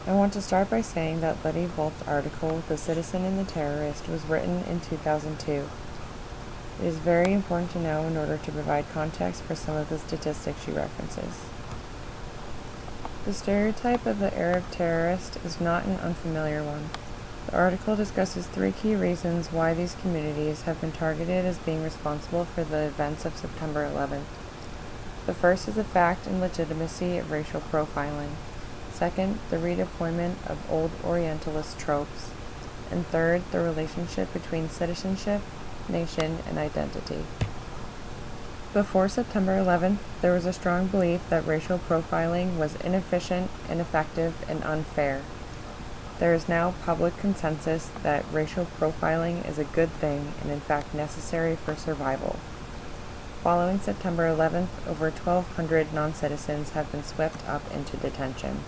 I want to start by saying that Letty Volt's article, The Citizen and the Terrorist, was written in 2002. It is very important to know in order to provide context for some of the statistics she references. The stereotype of the Arab terrorist is not an unfamiliar one. The article discusses 3 key reasons why these communities have been targeted as being responsible for the events of September 11th. The first is the fact and legitimacy of racial profiling. Second, the redeployment of old Orientalist tropes. And third, the relationship between citizenship, nation, and identity. Before September 11th, there was a strong belief that racial profiling was inefficient, ineffective, and unfair. There is now public consensus that racial profiling is a good thing and in fact necessary for survival. Following September 11th, over 1,200 non-citizens have been swept up into detention.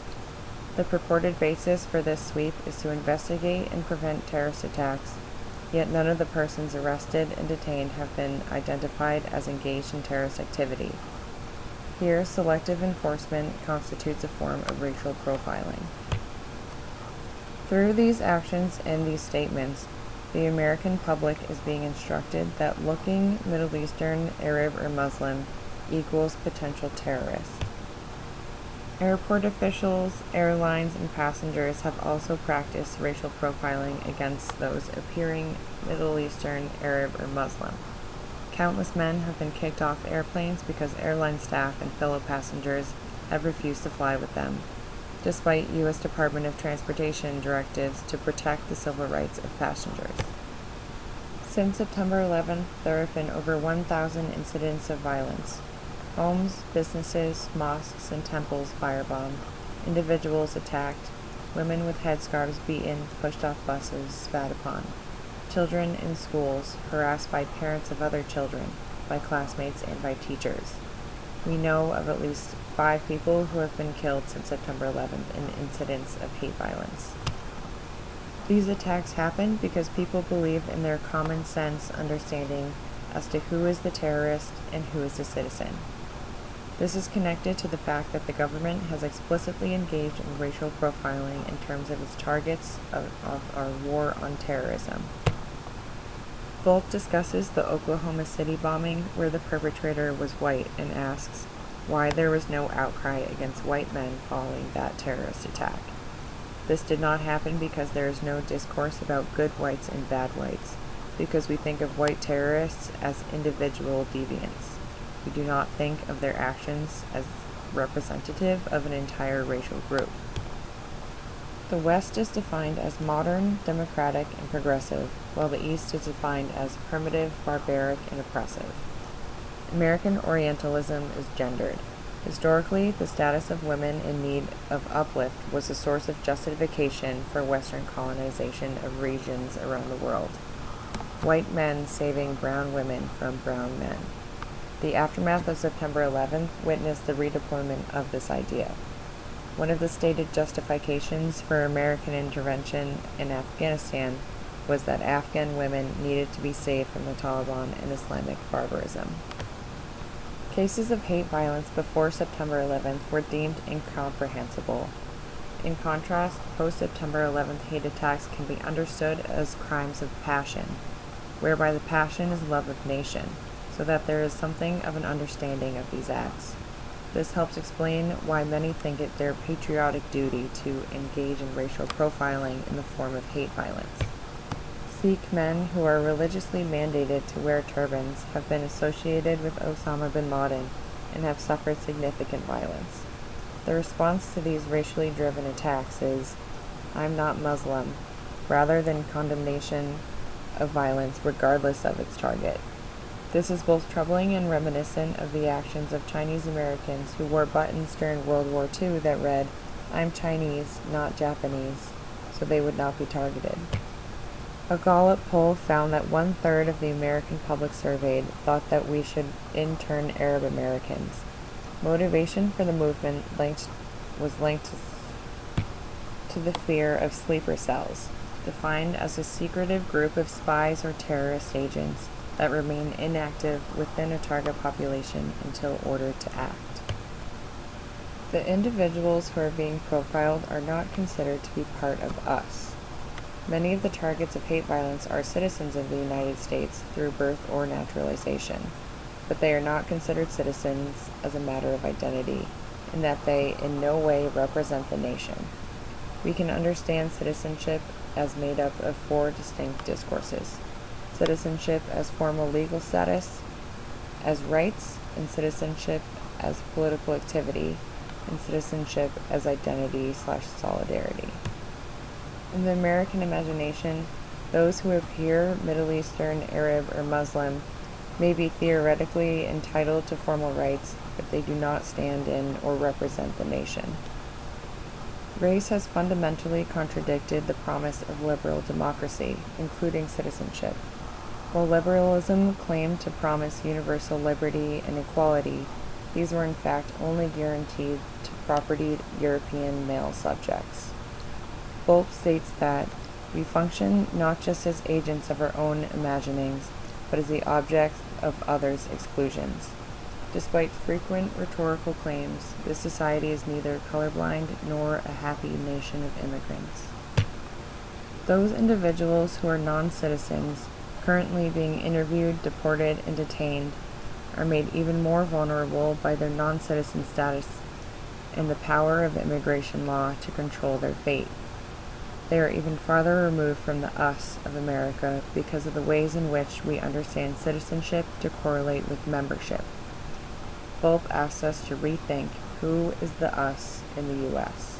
The purported basis for this sweep is to investigate and prevent terrorist attacks, yet none of the persons arrested and detained have been identified as engaged in terrorist activity. Here, selective enforcement constitutes a form of racial profiling. Through these actions and these statements, the American public is being instructed that looking Middle Eastern, Arab, or Muslim equals potential terrorist. Airport officials, airlines, and passengers have also practiced racial profiling against those appearing Middle Eastern, Arab, or Muslim. Countless men have been kicked off airplanes because airline staff and fellow passengers have refused to fly with them, despite U.S. Department of Transportation directives to protect the civil rights of passengers. Since September 11th, there have been over 1,000 incidents of violence. Homes, businesses, mosques, and temples firebombed, individuals attacked, women with headscarves beaten, pushed off buses, spat upon, children in schools harassed by parents of other children, by classmates, and by teachers. We know of at least 5 people who have been killed since September 11th in incidents of hate violence. These attacks happen because people believe in their common sense understanding as to who is the terrorist and who is the citizen. This is connected to the fact that the government has explicitly engaged in racial profiling in terms of its targets of our war on terrorism. Volt discusses the Oklahoma City bombing where the perpetrator was white and asks why there was no outcry against white men following that terrorist attack. This did not happen because there is no discourse about good whites and bad whites, because we think of white terrorists as individual deviants. We do not think of their actions as representative of an entire racial group. The West is defined as modern, democratic, and progressive, while the East is defined as primitive, barbaric, and oppressive. American Orientalism is gendered. Historically, the status of women in need of uplift was a source of justification for Western colonization of regions around the world. White men saving brown women from brown men. The aftermath of September 11th witnessed the redeployment of this idea. One of the stated justifications for American intervention in Afghanistan was that Afghan women needed to be saved from the Taliban and Islamic barbarism. Cases of hate violence before September 11th were deemed incomprehensible. In contrast, post-September 11th hate attacks can be understood as crimes of passion, whereby the passion is love of nation, so that there is something of an understanding of these acts. This helps explain why many think it their patriotic duty to engage in racial profiling in the form of hate violence. Sikh men who are religiously mandated to wear turbans have been associated with Osama bin Laden and have suffered significant violence. The response to these racially driven attacks is, "I'm not Muslim," rather than condemnation of violence regardless of its target. This is both troubling and reminiscent of the actions of Chinese Americans who wore buttons during World War II that read, "I'm Chinese, not Japanese," so they would not be targeted. A Gallup poll found that 1/3 of the American public surveyed thought that we should intern Arab Americans. Motivation for the movement was linked to the fear of sleeper cells, defined as a secretive group of spies or terrorist agents that remain inactive within a target population until ordered to act. The individuals who are being profiled are not considered to be part of us. Many of the targets of hate violence are citizens of the United States through birth or naturalization, but they are not considered citizens as a matter of identity, in that they in no way represent the nation. We can understand citizenship as made up of four distinct discourses: citizenship as formal legal status, as rights, and citizenship as political activity, and citizenship as identity/solidarity. In the American imagination, those who appear Middle Eastern, Arab, or Muslim may be theoretically entitled to formal rights, but they do not stand in or represent the nation. Race has fundamentally contradicted the promise of liberal democracy, including citizenship. While liberalism claimed to promise universal liberty and equality, these were in fact only guaranteed to propertied European male subjects. Volpe states that we function not just as agents of our own imaginings, but as the objects of others' exclusions. Despite frequent rhetorical claims, this society is neither colorblind nor a happy nation of immigrants. Those individuals who are non-citizens, currently being interviewed, deported, and detained, are made even more vulnerable by their non-citizen status and the power of immigration law to control their fate. They are even farther removed from the us of America because of the ways in which we understand citizenship to correlate with membership. Volpe asks us to rethink who is the us in the U.S.